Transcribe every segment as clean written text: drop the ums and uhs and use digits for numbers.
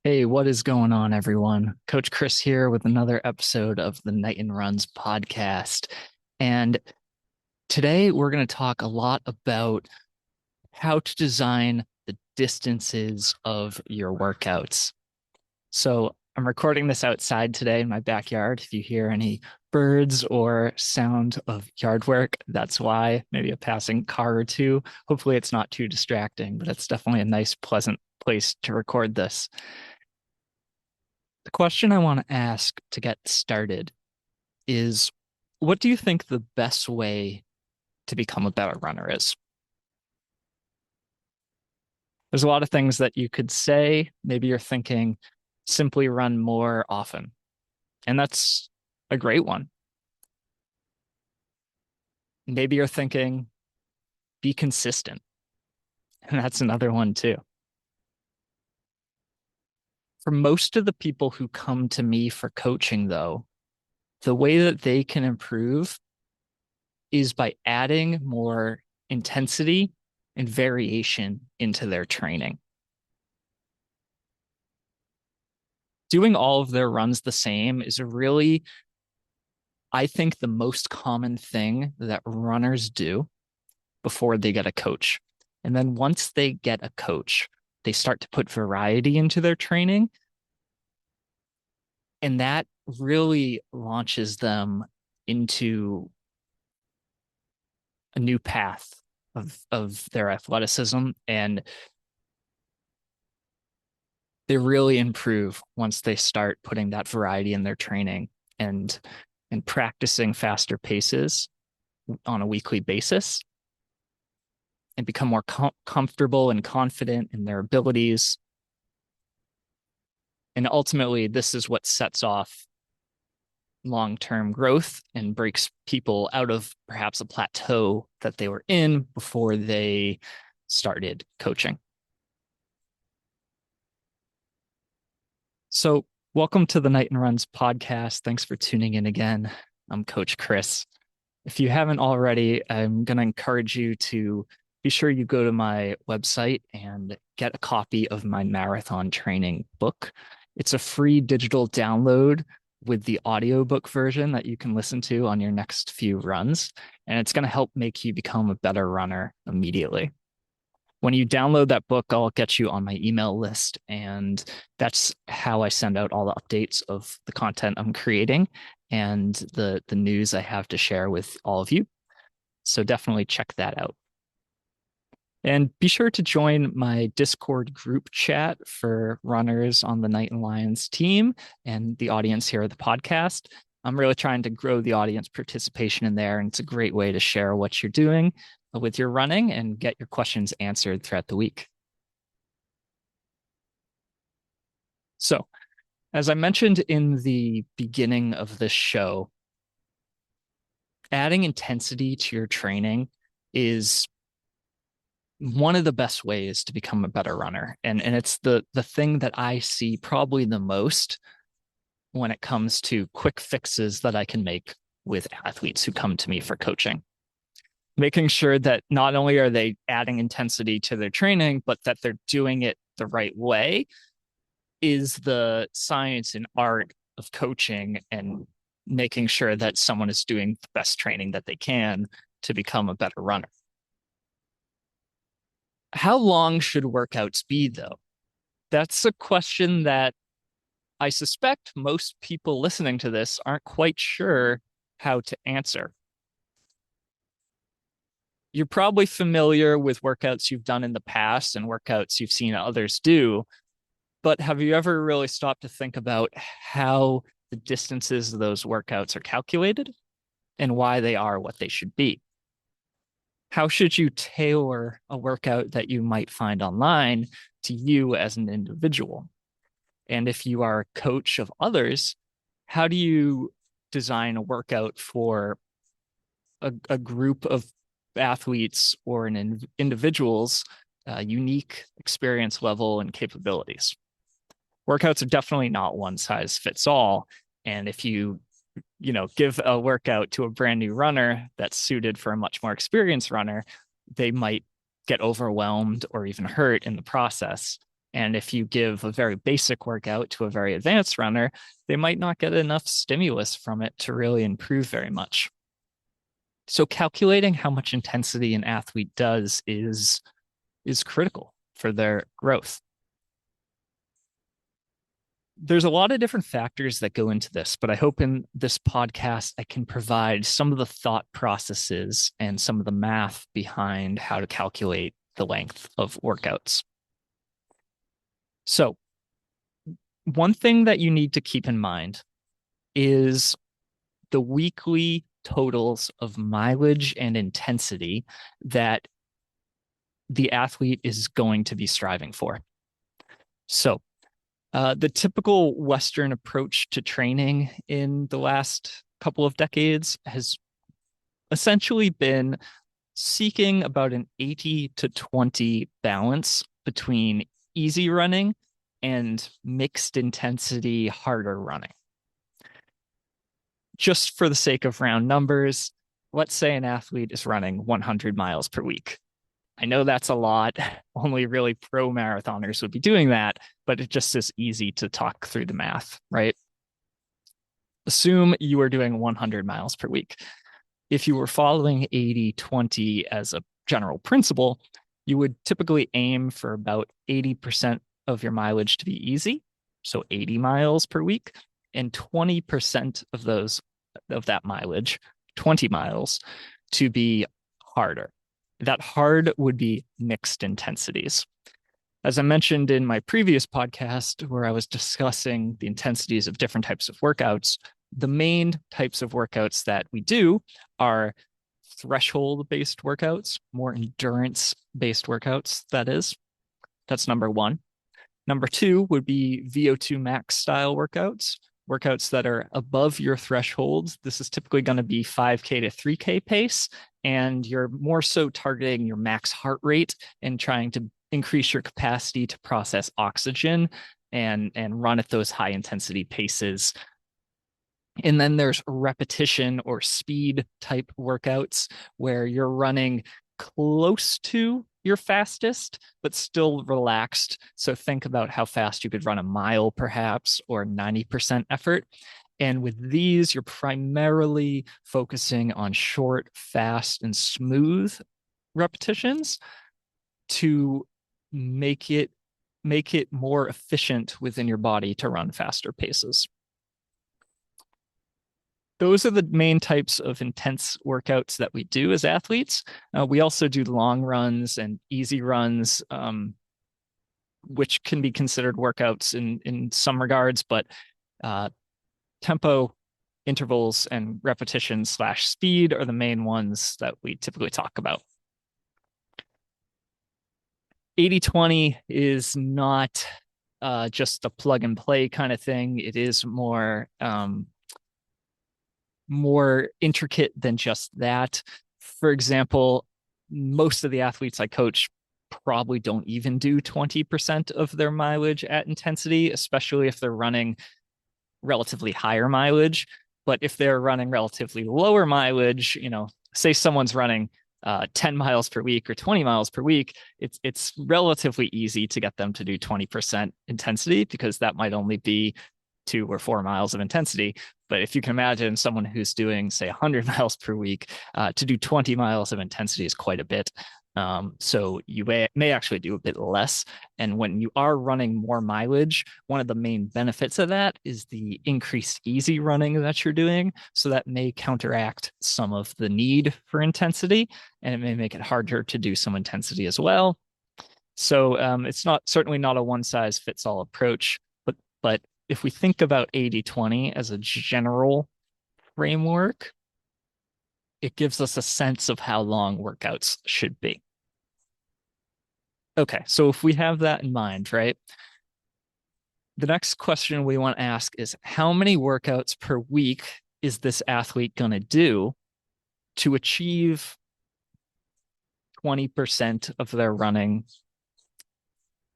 Hey, what is going on, everyone? Coach Chris here with another episode of the Knighton Runs Podcast. And today we're going to talk a lot about how to design the distances of your workouts. So I'm recording this outside today in my backyard. If you hear any birds or sound of yard work, that's why. Maybe a passing car or two. Hopefully it's not too distracting, but it's definitely a nice, pleasant place to record this. The question I want to ask to get started is, what do you think the best way to become a better runner is? There's a lot of things that you could say. Maybe you're thinking simply run more often, and that's a great one. Maybe you're thinking be consistent, and that's another one too. For most of the people who come to me for coaching, though, the way that they can improve is by adding more intensity and variation into their training. Doing all of their runs the same is really, I think, the most common thing that runners do before they get a coach. And then once they get a coach, they start to put variety into their training. And that really launches them into a new path of their athleticism, and they really improve once they start putting that variety in their training and practicing faster paces on a weekly basis and become more comfortable and confident in their abilities. And ultimately, this is what sets off long-term growth and breaks people out of perhaps a plateau that they were in before they started coaching. So welcome to the Knighton Runs Podcast. Thanks for tuning in again. I'm Coach Chris. If you haven't already, I'm going to encourage you to be sure you go to my website and get a copy of my marathon training book. It's a free digital download with the audiobook version that you can listen to on your next few runs, and it's going to help make you become a better runner immediately. When you download that book, I'll get you on my email list, and that's how I send out all the updates of the content I'm creating and the news I have to share with all of you. So definitely check that out. And be sure to join my Discord group chat for runners on the Knighton Lions team and the audience here at the podcast. I'm really trying to grow the audience participation in there, and it's a great way to share what you're doing with your running and get your questions answered throughout the week. So, as I mentioned in the beginning of this show, adding intensity to your training is one of the best ways to become a better runner. And it's the thing that I see probably the most when it comes to quick fixes that I can make with athletes who come to me for coaching. Making sure that not only are they adding intensity to their training, but that they're doing it the right way is the science and art of coaching and making sure that someone is doing the best training that they can to become a better runner. How long should workouts be, though? That's a question that I suspect most people listening to this aren't quite sure how to answer. You're probably familiar with workouts you've done in the past and workouts you've seen others do, but have you ever really stopped to think about how the distances of those workouts are calculated and why they are what they should be? How should you tailor a workout that you might find online to you as an individual? And if you are a coach of others, how do you design a workout for a group of athletes or an individual's unique experience level and capabilities? Workouts are definitely not one size fits all. And if you give a workout to a brand new runner that's suited for a much more experienced runner, they might get overwhelmed or even hurt in the process. And if you give a very basic workout to a very advanced runner, they might not get enough stimulus from it to really improve very much. So calculating how much intensity an athlete does is critical for their growth. There's a lot of different factors that go into this, but I hope in this podcast I can provide some of the thought processes and some of the math behind how to calculate the length of workouts. So, one thing that you need to keep in mind is the weekly totals of mileage and intensity that the athlete is going to be striving for. So, the typical Western approach to training in the last couple of decades has essentially been seeking about an 80 to 20 balance between easy running and mixed intensity harder running. Just for the sake of round numbers, let's say an athlete is running 100 miles per week. I know that's a lot. Only really pro marathoners would be doing that, but it just is easy to talk through the math, right? Assume you are doing 100 miles per week. If you were following 80-20 as a general principle, you would typically aim for about 80% of your mileage to be easy, so 80 miles per week, and 20% of that mileage, 20 miles, to be harder. That hard would be mixed intensities. As I mentioned in my previous podcast, where I was discussing the intensities of different types of workouts, the main types of workouts that we do are threshold-based workouts, more endurance-based workouts, that is. That's number one. Number two would be VO2 max style workouts that are above your threshold. This is typically going to be 5K to 3K pace, and you're more so targeting your max heart rate and trying to increase your capacity to process oxygen and run at those high intensity paces. And then there's repetition or speed type workouts where you're running close to your fastest, but still relaxed. So think about how fast you could run a mile, perhaps, or 90% effort. And with these, you're primarily focusing on short, fast, and smooth repetitions to make it more efficient within your body to run faster paces. Those are the main types of intense workouts that we do as athletes. We also do long runs and easy runs, which can be considered workouts in some regards, but tempo, intervals, and repetition/speed are the main ones that we typically talk about. 80-20 is not just a plug and play kind of thing. It is more intricate than just that. For example, most of the athletes I coach probably don't even do 20% of their mileage at intensity, especially if they're running relatively higher mileage. But if they're running relatively lower mileage, say someone's running 10 miles per week or 20 miles per week, it's relatively easy to get them to do 20% intensity because that might only be 2 or 4 miles of intensity. But if you can imagine someone who's doing, say, 100 miles per week, to do 20 miles of intensity is quite a bit. So you may actually do a bit less. And when you are running more mileage, one of the main benefits of that is the increased easy running that you're doing. So that may counteract some of the need for intensity, and it may make it harder to do some intensity as well. So it's certainly not a one-size-fits-all approach, but if we think about 80-20 as a general framework, it gives us a sense of how long workouts should be. Okay, so if we have that in mind, right? The next question we want to ask is how many workouts per week is this athlete going to do to achieve 20% of their running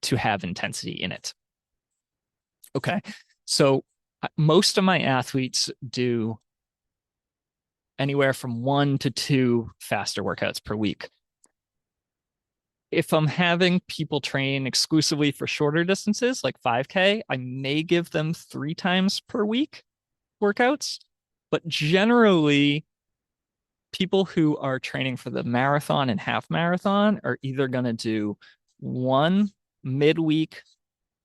to have intensity in it? Okay, so most of my athletes do anywhere from 1 to 2 faster workouts per week. If I'm having people train exclusively for shorter distances, like 5K, I may give them 3 times per week workouts. But generally, people who are training for the marathon and half marathon are either going to do one midweek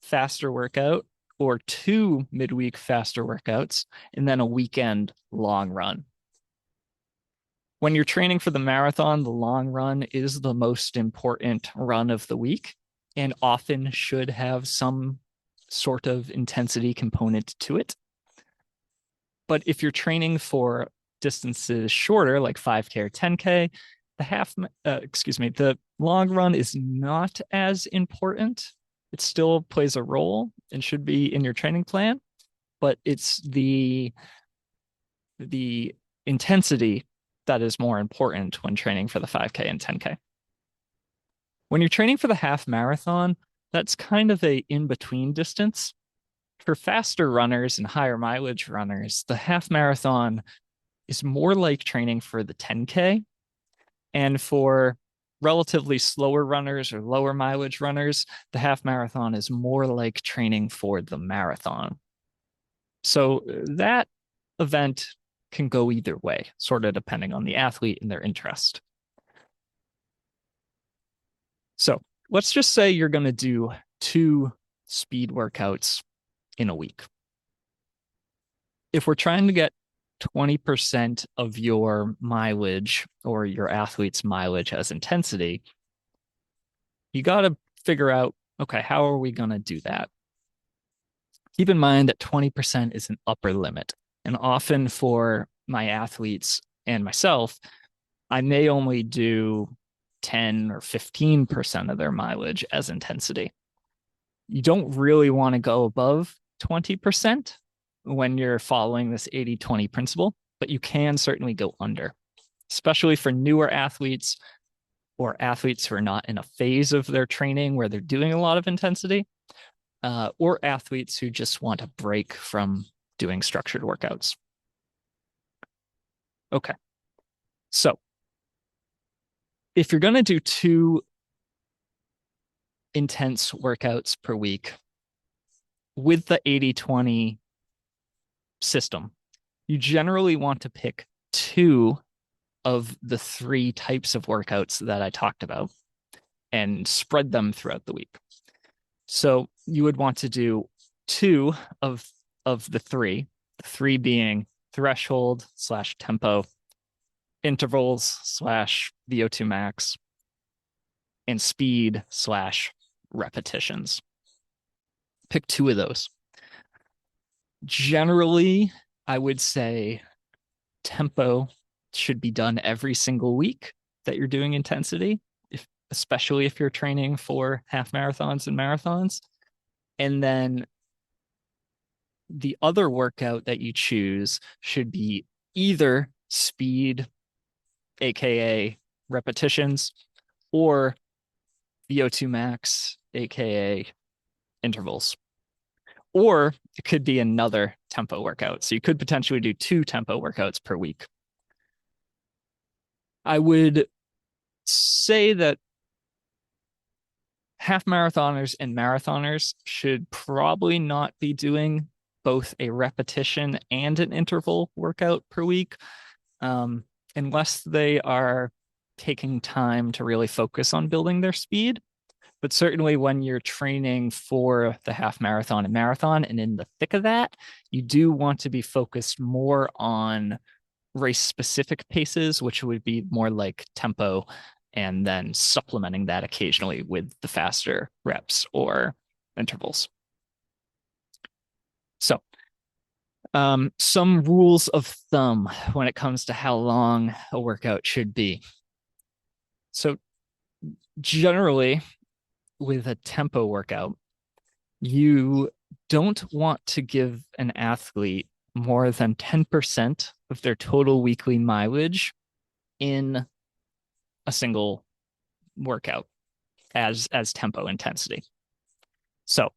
faster workout or 2 midweek faster workouts, and then a weekend long run. When you're training for the marathon, the long run is the most important run of the week and often should have some sort of intensity component to it. But if you're training for distances shorter, like 5K or 10K, the long run is not as important. It still plays a role and should be in your training plan, but it's the intensity that is more important when training for the 5K and 10K. When you're training for the half marathon, that's kind of a in-between distance. For faster runners and higher mileage runners, the half marathon is more like training for the 10K. And for relatively slower runners or lower mileage runners, the half marathon is more like training for the marathon. So that event can go either way, sort of depending on the athlete and their interest. So let's just say you're going to do 2 speed workouts in a week. If we're trying to get 20% of your mileage or your athlete's mileage as intensity, you got to figure out, okay, how are we going to do that? Keep in mind that 20% is an upper limit. And often for my athletes and myself, I may only do 10 or 15% of their mileage as intensity. You don't really want to go above 20% when you're following this 80-20 principle, but you can certainly go under, especially for newer athletes or athletes who are not in a phase of their training where they're doing a lot of intensity, or athletes who just want a break from doing structured workouts. Okay. So if you're going to do 2 intense workouts per week with the 80-20 system, you generally want to pick 2 of the 3 types of workouts that I talked about and spread them throughout the week. So you would want to do 2 of the 3 being threshold/tempo, intervals/VO2 max, and speed/repetitions. Pick 2 of those. Generally, I would say tempo should be done every single week that you're doing intensity, especially if you're training for half marathons and marathons. And then the other workout that you choose should be either speed, aka repetitions, or VO2 max, aka intervals. Or it could be another tempo workout. So you could potentially do 2 tempo workouts per week. I would say that half marathoners and marathoners should probably not be doing both a repetition and an interval workout per week, unless they are taking time to really focus on building their speed. But certainly when you're training for the half marathon and marathon and in the thick of that, you do want to be focused more on race specific paces, which would be more like tempo, and then supplementing that occasionally with the faster reps or intervals. So some rules of thumb when it comes to how long a workout should be. So generally, with a tempo workout, you don't want to give an athlete more than 10% of their total weekly mileage in a single workout as tempo intensity. So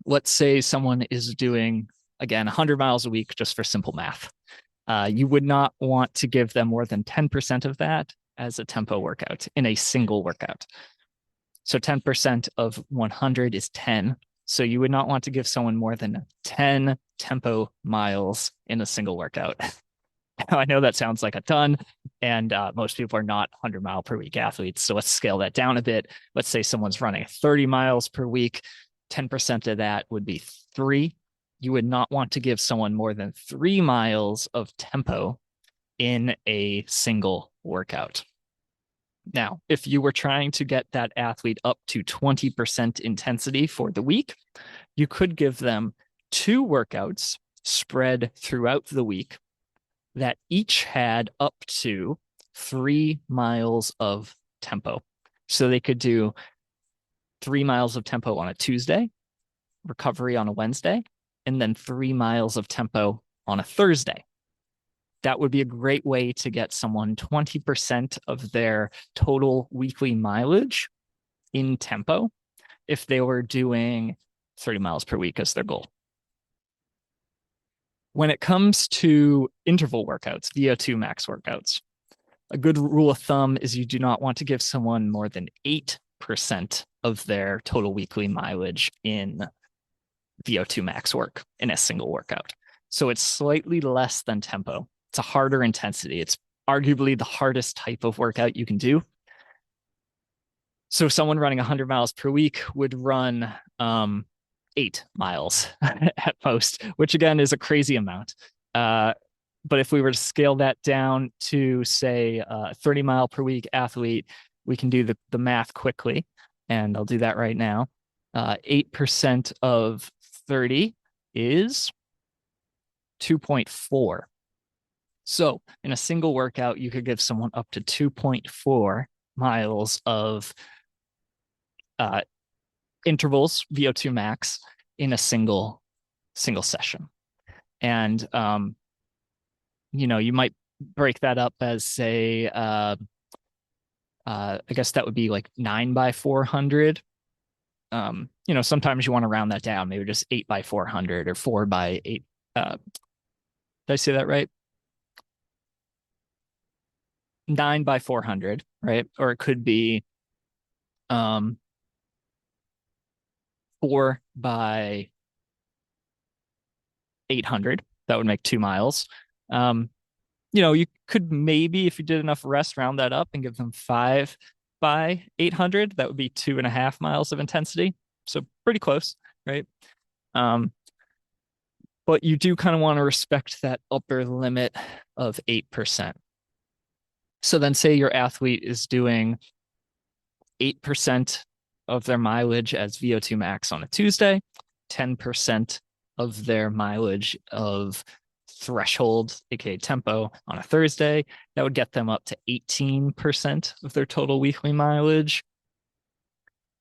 let's say someone is doing, again, 100 miles a week just for simple math. You would not want to give them more than 10% of that as a tempo workout in a single workout. So 10% of 100 is 10. So you would not want to give someone more than 10 tempo miles in a single workout. I know that sounds like a ton, and most people are not 100-mile per week athletes. So let's scale that down a bit. Let's say someone's running 30 miles per week. 10% of that would be 3. You would not want to give someone more than 3 miles of tempo in a single workout. Now, if you were trying to get that athlete up to 20% intensity for the week, you could give them 2 workouts spread throughout the week that each had up to 3 miles of tempo. So they could do 3 miles of tempo on a Tuesday, recovery on a Wednesday, and then 3 miles of tempo on a Thursday. That would be a great way to get someone 20% of their total weekly mileage in tempo if they were doing 30 miles per week as their goal. When it comes to interval workouts, VO2 max workouts, a good rule of thumb is you do not want to give someone more than 8% of their total weekly mileage in VO2 max work in a single workout. So it's slightly less than tempo. It's a harder intensity. It's arguably the hardest type of workout you can do. So someone running 100 miles per week would run 8 miles at most, which again is a crazy amount. But if we were to scale that down to, say, a 30-mile per week athlete, we can do the math quickly, and I'll do that right now. 8% of 30 is 2.4. So in a single workout, you could give someone up to 2.4 miles of intervals, VO2 max, in a single session. And, you might break that up as, say, I guess that would be like 9 by 400. Sometimes you want to round that down, maybe just 8 by 400 or 4 by 8. Did I say that right? 9 by 400, right? Or it could be 4 by 800. That would make 2 miles. You could maybe, if you did enough rest, round that up and give them 5 by 800. That would be 2.5 miles of intensity. So pretty close, right? But you do kind of want to respect that upper limit of 8%. So then say your athlete is doing 8% of their mileage as VO2 max on a Tuesday, 10% of their mileage of threshold, aka tempo, on a Thursday. That would get them up to 18% of their total weekly mileage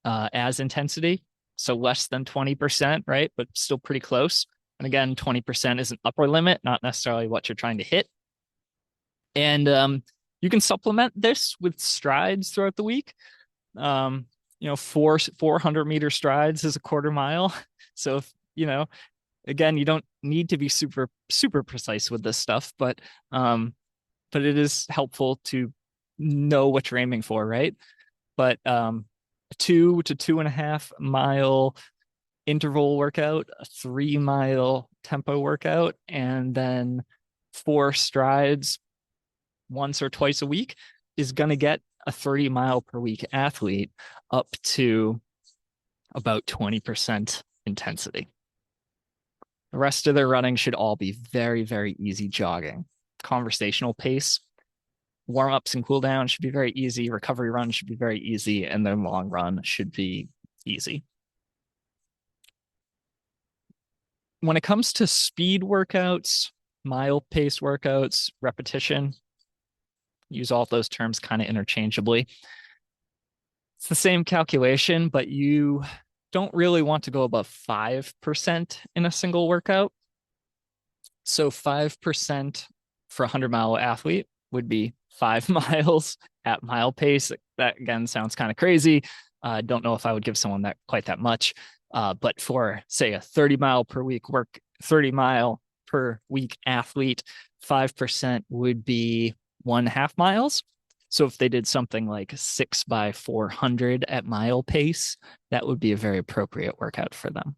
as intensity. So less than 20%, right? But still pretty close. And again, 20% is an upper limit, not necessarily what you're trying to hit. And you can supplement this with strides throughout the week. 400-meter strides is a quarter mile. So if, again, you don't need to be super, super precise with this stuff, but it is helpful to know what you're aiming for, right? But 2 to 2.5 mile interval workout, a 3 mile tempo workout, and then 4 strides once or twice a week is going to get a 30-mile per week athlete up to about 20% intensity. The rest of their running should all be very, very easy jogging. Conversational pace, warm-ups and cool down should be very easy. Recovery run should be very easy, and their long run should be easy. When it comes to speed workouts, mile pace workouts, repetition, use all of those terms kind of interchangeably. It's the same calculation, but you don't really want to go above 5% in a single workout. So 5% for a 100-mile athlete would be 5 miles at mile pace. That, again, sounds kind of crazy. Don't know if I would give someone that quite that much. But for, say, a 30-mile per week athlete, 5% would be 1.5 miles. So if they did something like 6x400 at mile pace, that would be a very appropriate workout for them.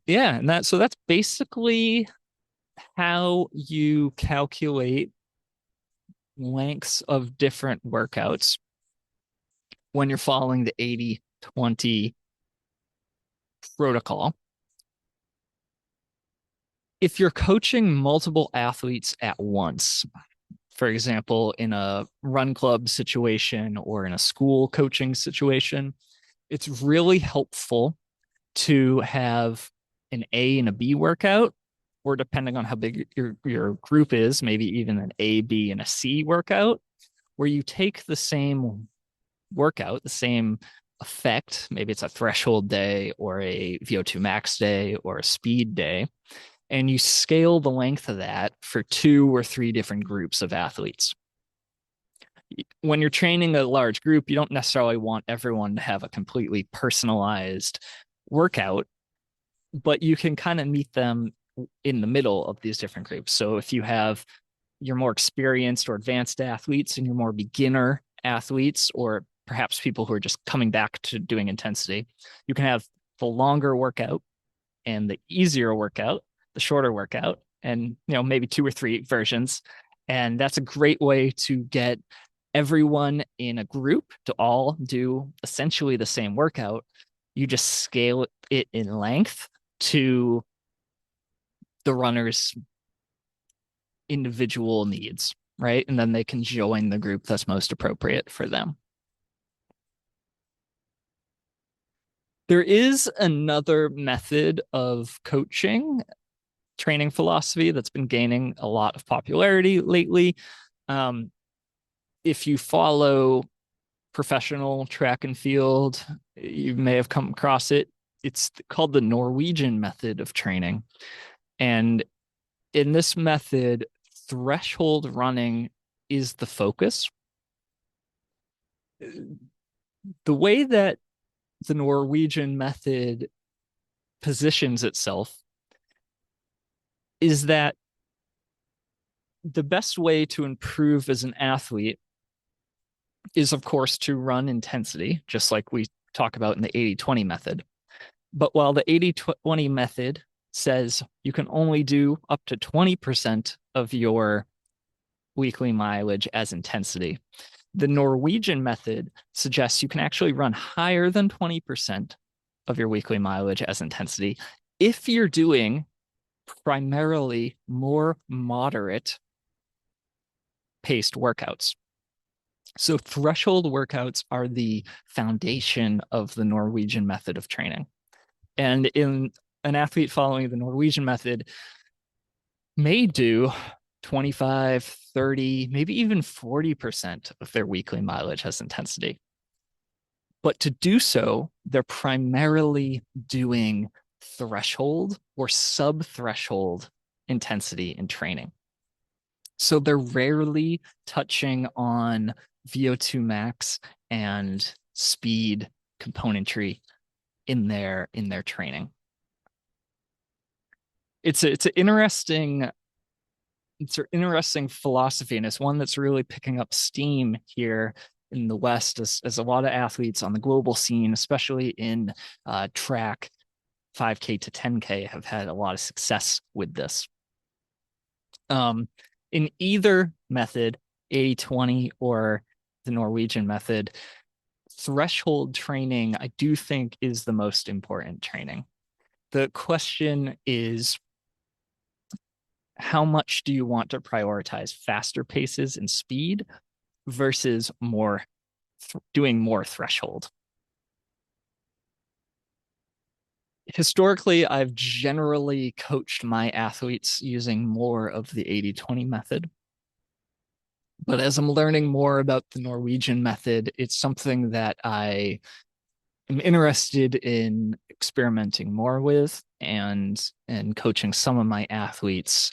Yeah, and that's basically how you calculate lengths of different workouts when you're following the 80-20 protocol. If you're coaching multiple athletes at once, for example, in a run club situation or in a school coaching situation, it's really helpful to have an A and a B workout, or depending on how big your group is, maybe even an A, B, and a C workout, where you take the same workout, the same effect, maybe it's a threshold day or a VO2 max day or a speed day, and you scale the length of that for 2 or 3 different groups of athletes. When you're training a large group, you don't necessarily want everyone to have a completely personalized workout, but you can kind of meet them in the middle of these different groups. So if you have your more experienced or advanced athletes and your more beginner athletes, or perhaps people who are just coming back to doing intensity, you can have the longer workout and the easier workout, the shorter workout, and maybe 2 or 3 versions. And that's a great way to get everyone in a group to all do essentially the same workout. You just scale it in length to the runner's individual needs, right? And then they can join the group that's most appropriate for them. There is another method of coaching, training philosophy, that's been gaining a lot of popularity lately. If you follow professional track and field, you may have come across it. It's called the Norwegian method of training. And in this method, threshold running is the focus. The way that the Norwegian method positions itself is that the best way to improve as an athlete is, of course, to run intensity, just like we talk about in the 80-20 method. But while the 80-20 method says you can only do up to 20% of your weekly mileage as intensity, the Norwegian method suggests you can actually run higher than 20% of your weekly mileage as intensity if you're doing primarily more moderate paced workouts. So threshold workouts are the foundation of the Norwegian method of training. And in an athlete following the Norwegian method may do 25, 30, maybe even 40% of their weekly mileage as intensity. But to do so, they're primarily doing threshold or sub-threshold intensity in training. So they're rarely touching on VO2 max and speed componentry in their training. It's an interesting philosophy, and it's one that's really picking up steam here in the West as a lot of athletes on the global scene, especially in track, 5K to 10K, have had a lot of success with this. In either method, 80-20 or the Norwegian method, threshold training, I do think, is the most important training. The question is, how much do you want to prioritize faster paces and speed versus doing more threshold? Historically, I've generally coached my athletes using more of the 80-20 method. But as I'm learning more about the Norwegian method, it's something that I am interested in experimenting more with and coaching some of my athletes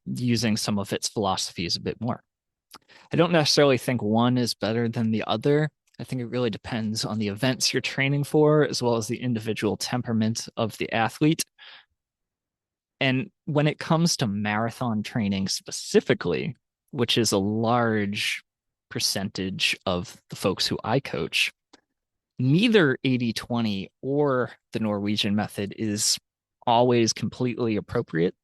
using some of its philosophies a bit more. I don't necessarily think one is better than the other. I think it really depends on the events you're training for, as well as the individual temperament of the athlete. And when it comes to marathon training specifically, which is a large percentage of the folks who I coach, neither 80-20 or the Norwegian method is always completely appropriate.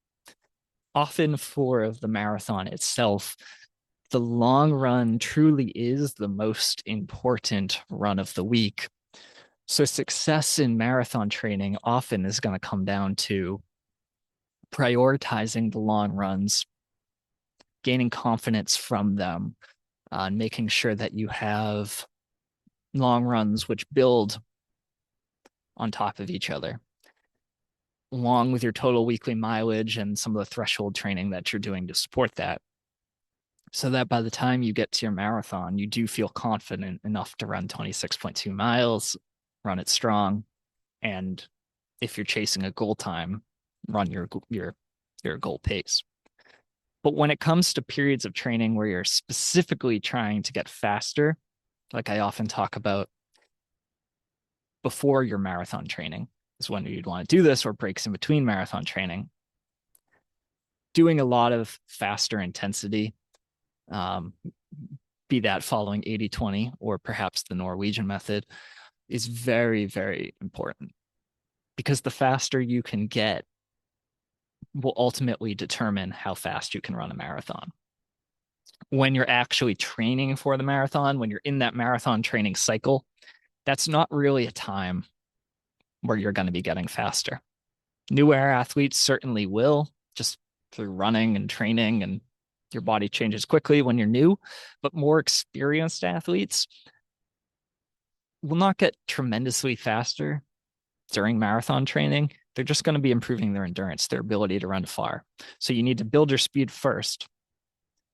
Often for the marathon itself, the long run truly is the most important run of the week. So success in marathon training often is going to come down to prioritizing the long runs, gaining confidence from them, and making sure that you have long runs which build on top of each other, along with your total weekly mileage and some of the threshold training that you're doing to support that. So that by the time you get to your marathon, you do feel confident enough to run 26.2 miles, run it strong. And if you're chasing a goal time, run your goal pace. But when it comes to periods of training where you're specifically trying to get faster, like I often talk about before your marathon training is when you'd want to do this, or breaks in between marathon training, doing a lot of faster intensity, be that following 80-20 or perhaps the Norwegian method, is very, very important, because the faster you can get will ultimately determine how fast you can run a marathon. When you're actually training for the marathon, when you're in that marathon training cycle, that's not really a time where you're going to be getting faster. New era athletes certainly will, just through running and training, and your body changes quickly when you're new. But more experienced athletes will not get tremendously faster during marathon training. They're just going to be improving their endurance, their ability to run far. So you need to build your speed first.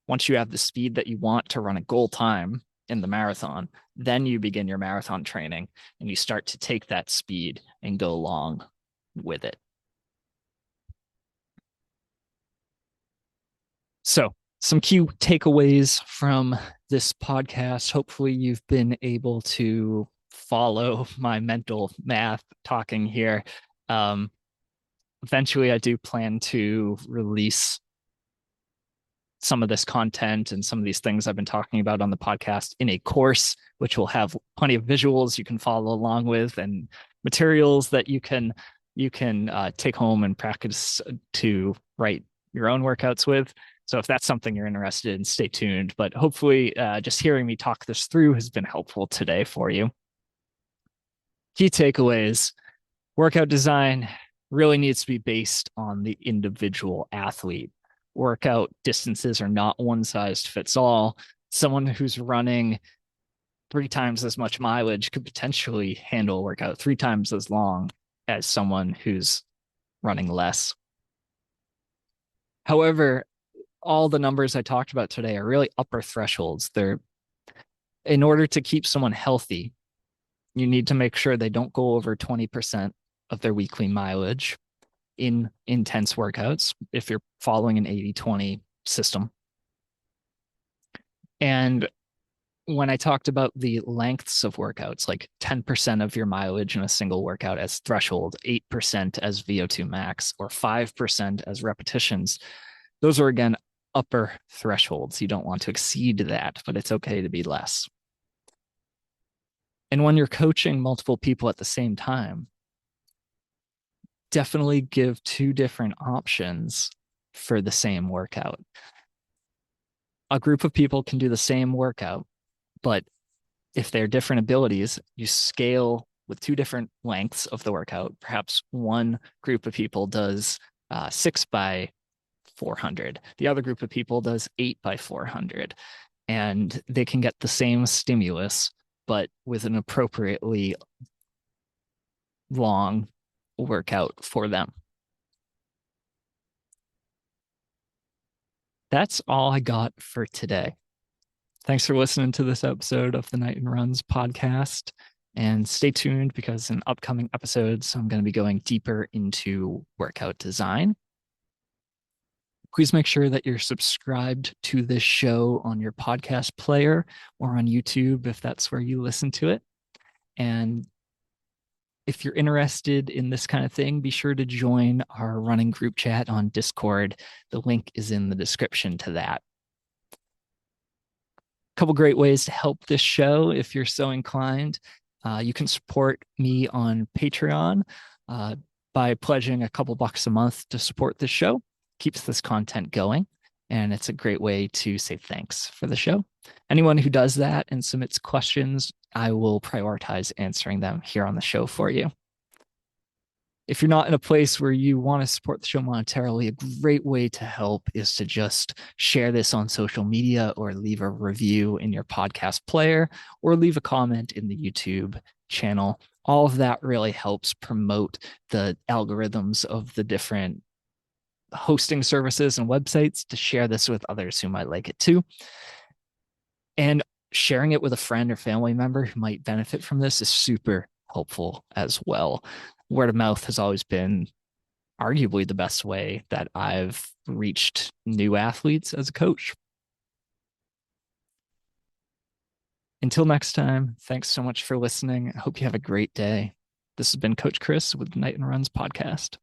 Once you have the speed that you want to run a goal time in the marathon, then you begin your marathon training and you start to take that speed and go along with it. So, some key takeaways from this podcast. Hopefully, you've been able to follow my mental math talking here. Eventually, I do plan to release some of this content and some of these things I've been talking about on the podcast in a course, which will have plenty of visuals you can follow along with, and materials that you can take home and practice to write your own workouts with. So if that's something you're interested in, stay tuned. But hopefully just hearing me talk this through has been helpful today for you. Key takeaways: workout design really needs to be based on the individual athlete. Workout distances are not one size fits all. Someone who's running 3 times as much mileage could potentially handle a workout 3 times as long as someone who's running less. However, all the numbers I talked about today are really upper thresholds. They're, in order to keep someone healthy, you need to make sure they don't go over 20% of their weekly mileage in intense workouts if you're following an 80-20 system. And when I talked about the lengths of workouts, like 10% of your mileage in a single workout as threshold, 8% as VO2 max, or 5% as repetitions, those are, again, upper thresholds. You don't want to exceed that, but it's okay to be less. And when you're coaching multiple people at the same time, definitely give 2 different options for the same workout. A group of people can do the same workout, but if they're different abilities, you scale with 2 different lengths of the workout. Perhaps one group of people does 6 by 400. The other group of people does 8 by 400. And they can get the same stimulus, but with an appropriately long workout for them. That's all I got for today. Thanks for listening to this episode of the Knighton Runs podcast. And stay tuned, because in upcoming episodes, I'm going to be going deeper into workout design. Please make sure that you're subscribed to this show on your podcast player or on YouTube if that's where you listen to it. And If you're interested in this kind of thing, be sure to join our running group chat on Discord. The link is in the description to that. A couple great ways to help this show if you're so inclined. You can support me on Patreon by pledging a couple bucks a month to support this show. Keeps this content going, and it's a great way to say thanks for the show. Anyone who does that and submits questions, I will prioritize answering them here on the show for you. If you're not in a place where you want to support the show monetarily, a great way to help is to just share this on social media or leave a review in your podcast player or leave a comment in the YouTube channel. All of that really helps promote the algorithms of the different hosting services and websites to share this with others who might like it too. And sharing it with a friend or family member who might benefit from this is super helpful as well. Word of mouth has always been arguably the best way that I've reached new athletes as a coach. Until next time, thanks so much for listening. I hope you have a great day. This has been Coach Chris with Knighton Runs Podcast.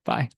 Bye.